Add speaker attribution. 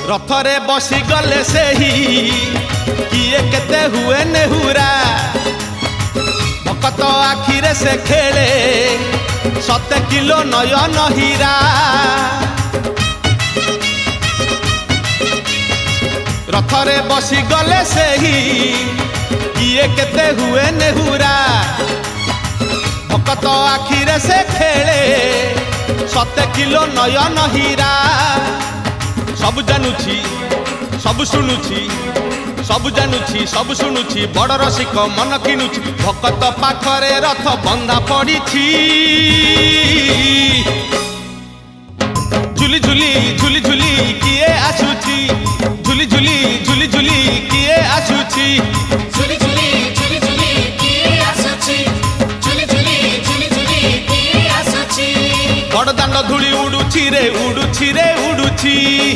Speaker 1: रथरे बसी गले से ही किए केते हुए नेहुरा भकत आखिरे से खेले 7 किलो नयन हीरा रथरे बसी गले से ही किए केते हुए नेहुरा भकत आखिरे से खेले 7 किलो नयन हीरा सब जानुछि सब शुणुछि सब जानुछि सब शुणुछि बड़ रसिक मन किनुछि भकत पाखरे रथ बंधा पड़िछि झुली झुली झुली झुली किए आसुछि झुली झुली झुली झुली किए आसुछि
Speaker 2: झुली झुली झुली झुली किए आसुछि झुली झुली झुली झुली किए आसुछि
Speaker 1: बड़ दांड धूली उडुछि रे उडुछि रे उडुछि।